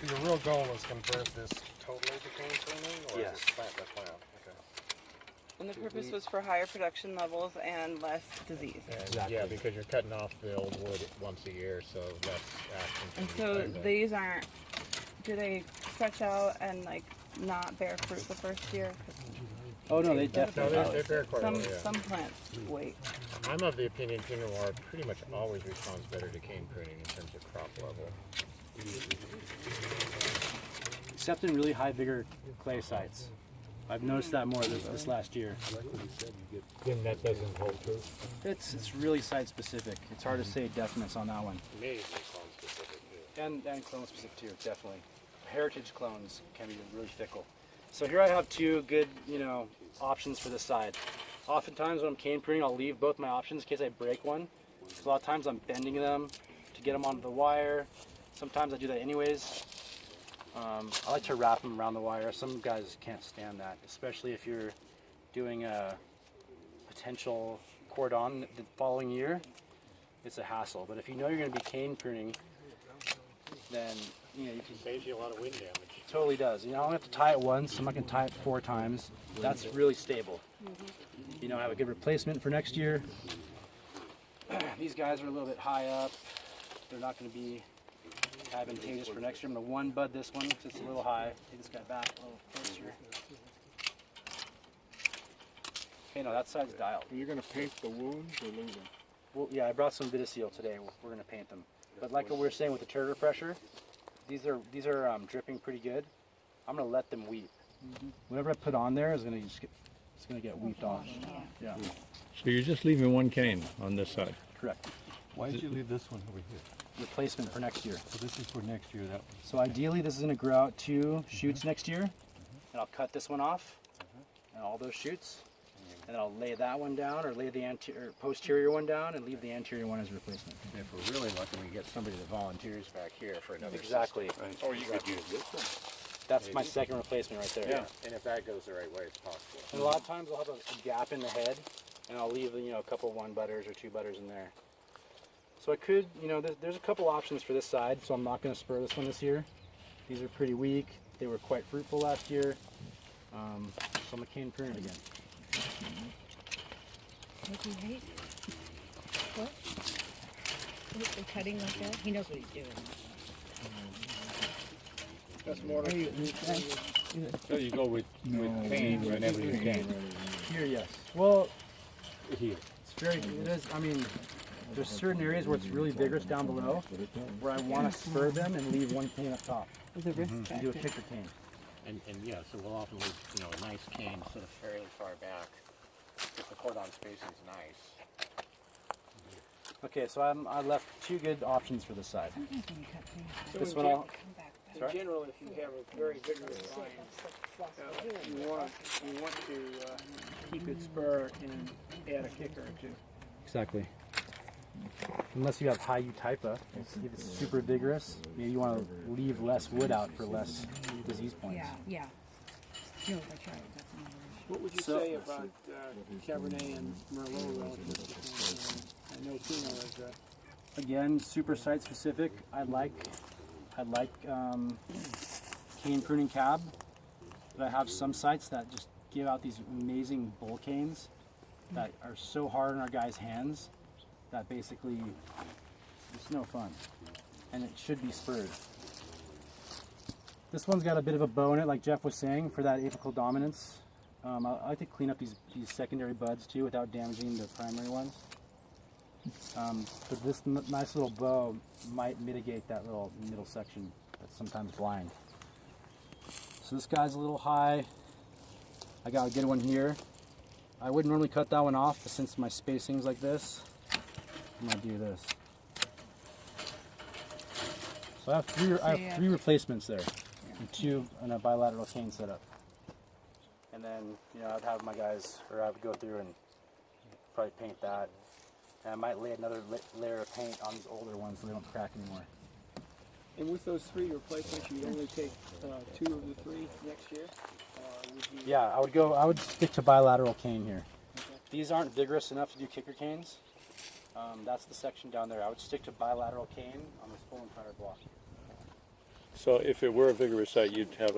Your real goal is convert this totally to cane pruning, or Yes. is it plant by plant? Okay. And the purpose was for higher production levels and less disease. And, yeah, because you're cutting off the old wood once a year, so less action. And so these aren't, do they stretch out and like not bear fruit the first year? Oh no, they No, definitely they're very quite Some, well, yeah. some plants wait. I'm of the opinion Pinot Noir pretty much always responds better to cane pruning in terms of crop level. except in really high vigor clay sites. I've noticed that more this last year. Then that doesn't hold true. It's really site specific. It's hard to say definites on that one. Maybe clone specific too. And clone specific too, definitely. Heritage clones can be really fickle. So here I have two good, options for this side. Oftentimes when I'm cane pruning, I'll leave both my options in case I break one. Because a lot of times I'm bending them to get them onto the wire. Sometimes I do that anyways. I like to wrap them around the wire. Some guys can't stand that, especially if you're doing a potential cordon the following year. It's a hassle. But if you know you're going to be cane pruning, then you can. Saves you a lot of wind damage. It totally does. I don't have to tie it once. I'm not going to tie it 4 times. That's really stable. I have a good replacement for next year. These guys are a little bit high up. They're not going to be advantageous for next year. I'm going to one bud this one because it's a little high. Take this guy back a little closer. Okay, no, that side's dialed. Are you going to paint the wounds or leave them? Well, yeah, I brought some Vitaseal today. We're going to paint them. But like we were saying with the turgor pressure, these are dripping pretty good. I'm going to let them weep. Whatever I put on there is going to get weeped off. Yeah, So you're just leaving one cane on this side? correct. Why did you leave this one over here? Replacement for next year. So this is for next year. That So ideally, this is going to grow out 2 shoots next year, and I'll cut this one off, and all those shoots, and then I'll lay that one down, or lay the posterior one down, and leave the anterior one as a replacement. If we're really lucky, we get somebody that volunteers back here for another Exactly. Or you could use this one. That's my second replacement right there. Yeah, and if that goes the right way, it's possible. And a lot of times I'll have a gap in the head, and I'll leave a couple 1 butters or 2 butters in there. So I could, there's a couple options for this side. So I'm not going to spur this one this year. These are pretty weak. They were quite fruitful last year. So I'm a cane prune it again. What do you hate? What? The cutting like that? He knows what he's doing. That's more Are you, So you go with cane whenever you can. Here, yes. Well, Here. it is, there's certain areas where it's really vigorous down below, where I want to spur them and leave 1 cane up top. The risk And factor. do a kicker cane. And yeah, so we'll often leave, a nice cane sort of fairly far back if the cordon spacing is nice. Okay, so I left 2 good options for this side. sometimes when you cut things, This one I'll, come back. Sorry? In general, if you have a very vigorous line, you want to keep it spur and add a kicker or 2. Exactly. Unless you have high Eutypa, if it's super vigorous, maybe you want to leave less wood out for less disease points. Yeah. No, that's right. That's another issue. What would you So- say about Cabernet and Merlot relative to Pinot? I know Pinot is Again, super site specific. I like cane pruning cab, but I have some sites that just give out these amazing bull canes that are so hard on our guys' hands that basically it's no fun, and it should be spurred. This one's got a bit of a bow in it, like Jeff was saying, for that apical dominance. I like to clean up these secondary buds too without damaging the primary ones. But this nice little bow might mitigate that little middle section that's sometimes blind. So this guy's a little high. I got a good one here. I wouldn't normally cut that one off, but since my spacing's like this, I'm gonna do this. So I have 3 replacements there, and 2 in a bilateral cane setup. And then I'd have my guys, or I would go through and probably paint that. And I might lay another layer of paint on these older ones so they don't crack anymore. And with those 3 replacements, you'd only take 2 of the 3 next year? Or would you? Yeah, I would stick to bilateral cane here. Okay. These aren't vigorous enough to do kicker canes. That's the section down there. I would stick to bilateral cane on this full entire block. So if it were a vigorous site, you'd have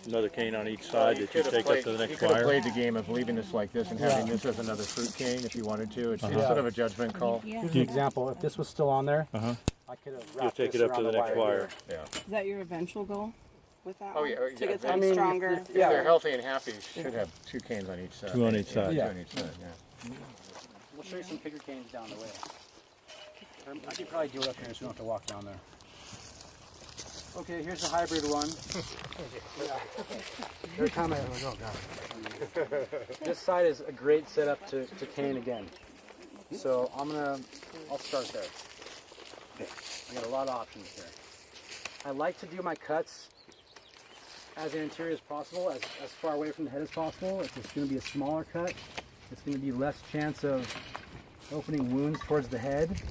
another cane on each side that you take up to the next You could have wire? played the game of leaving this like this and having this as another fruit cane if you wanted to. It's sort of a judgment call. Yeah. Here's an example. If this was still on there, Uh-huh. I could have You'll wrapped take this it up to around the next wire. Yeah. Is that your eventual goal with that Oh, one? yeah, To get yeah. something I mean, stronger. if- If they're healthy and happy, should have 2 canes on each side. 2 on each side. Yeah, 2 on each side, yeah. we'll show you some bigger canes down the way. I could probably do it up here so we don't have to walk down there. Okay, here's the hybrid one. Every time this side is a great setup to cane again. So I'll start there. I got a lot of options here. I like to do my cuts as anterior as possible, as far away from the head as possible. If it's going to be a smaller cut, it's going to be less chance of opening wounds towards the head.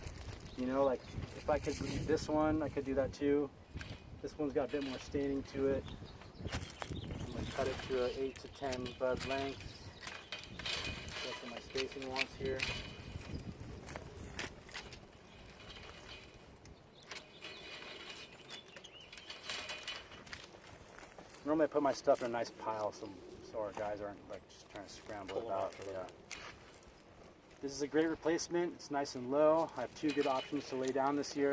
You know, like if I could do this one, I could do that too. This one's got a bit more staining to it. I'm going to cut it to an 8 to 10 bud length. That's what my spacing wants here. Normally I put my stuff in a nice pile so our guys aren't like just trying to scramble it out. Yeah. This is a great replacement. It's nice and low. I have 2 good options to lay down this year.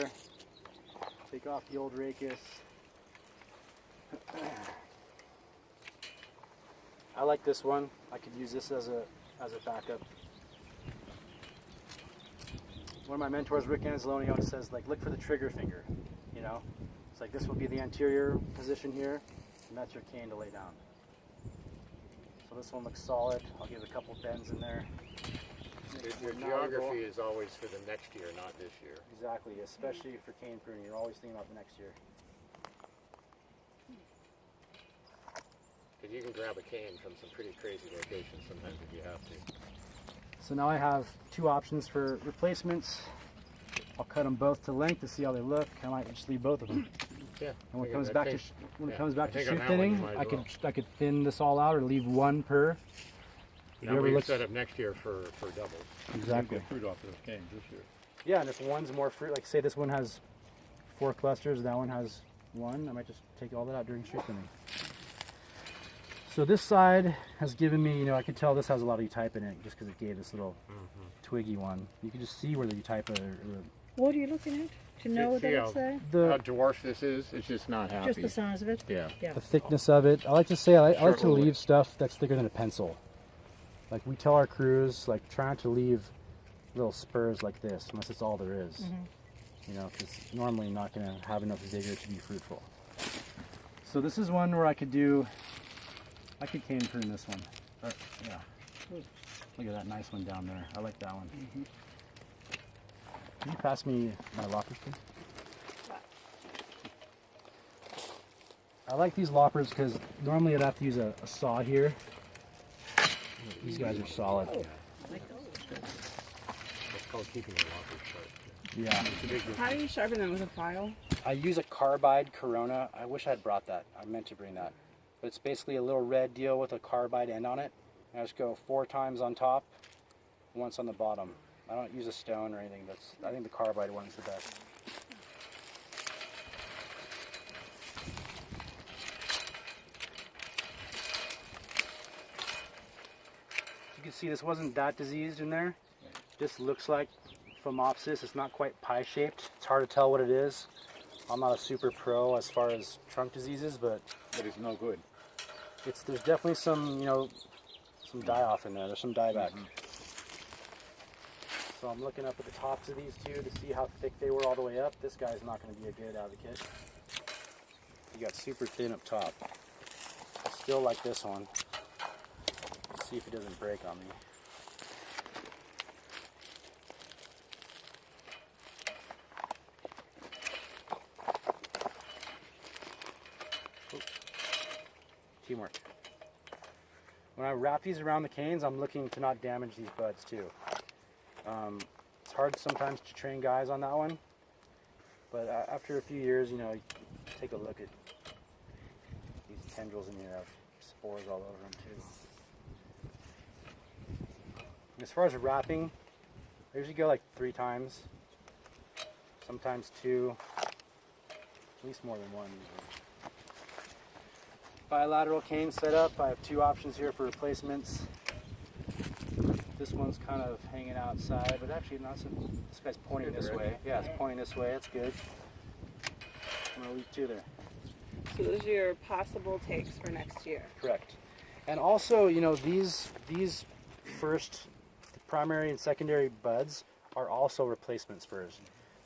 Take off the old rachis. I like this one. I could use this as a backup. One of my mentors, Rick Anzalone, always says, like, look for the trigger finger. You know, it's like this will be the anterior position here, and that's your cane to lay down. So this one looks solid. I'll give it a couple bends in there. Your geography is always for the next year, not this year. Exactly, especially for cane pruning, you're always thinking about the next year. Because you can grab a cane from some pretty crazy locations sometimes if you have to. So now I have 2 options for replacements. I'll cut them both to length to see how they look. I might just leave both of them. Yeah. And when it I comes think- back I to think- when it yeah, comes I back to think on shoot that one you thinning, might I as well. could thin this all out or leave one per. Now Whoever we looks- set up next year for doubles. Exactly. You get fruit off those canes this year. Yeah, and if one's more fruit, like say this one has 4 clusters, that one has 1, I might just take all that out during shoot thinning. So this side has given me, you know, I could tell this has a lot of U-type in it just because it gave this little twiggy one. You can just see where the U-type What are you looking at? To know See that how- it's there? How the dwarf this is, it's just not happy. Just the size of it? Yeah. Yeah. the thickness of it. I like to say I like to Sure. leave stuff that's thicker than a pencil. Like we tell our crews, like trying to leave little spurs like this, unless it's all there is. You know, because normally you're not going to have enough vigor to be fruitful. So this is one where I could cane prune this one. Yeah. Look at that nice one down there. I like that one. Can you pass me my loppers, please? I like these loppers because normally I'd have to use a saw here. These guys are solid. It's called keeping your lockers sharp. Yeah. How do you sharpen them with a file? I use a carbide Corona. I wish I had brought that. I meant to bring that. But it's basically a little red deal with a carbide end on it. I just go 4 times on top, once on the bottom. I don't use a stone or anything. I think the carbide one is the best. You can see this wasn't that diseased in there. This looks like phomopsis. It's not quite pie-shaped. It's hard to tell what it is. I'm not a super pro as far as trunk diseases, but But it's no good. there's definitely some, some die-off in there. There's some dieback. So I'm looking up at the tops of these 2 to see how thick they were all the way up. This guy's not going to be a good advocate. You got super thin up top. I still like this one. Let's see if it doesn't break on me. Teamwork. When I wrap these around the canes, I'm looking to not damage these buds too. It's hard sometimes to train guys on that one, but after a few years, you take a look at these tendrils and you have spores all over them too. As far as wrapping, I usually go like 3 times, sometimes 2. At least more than one usually. Bilateral cane setup. I have two options here for replacements. This one's kind of hanging outside, but actually not so. This guy's pointing this way. Yeah, it's pointing this way. That's good. I'm gonna leave two there. So those are your possible takes for next year. Correct. And also, you know, these first primary and secondary buds are also replacement spurs.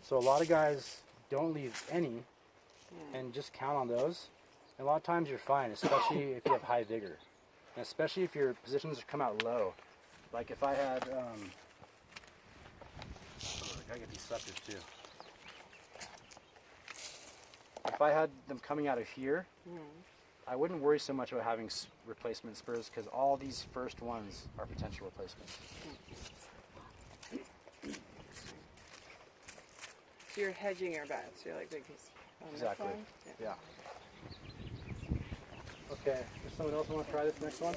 So a lot of guys don't leave any and just count on those. And a lot of times you're fine, especially if you have high vigor. And especially if your positions come out low. Like if I had, I gotta get these suckers too. If I had them coming out of here, I wouldn't worry so much about having replacement spurs because all these first ones are potential replacements. So you're hedging your bets. You're like, because on Exactly. this one? Yeah. Okay, does someone else want to try this next one?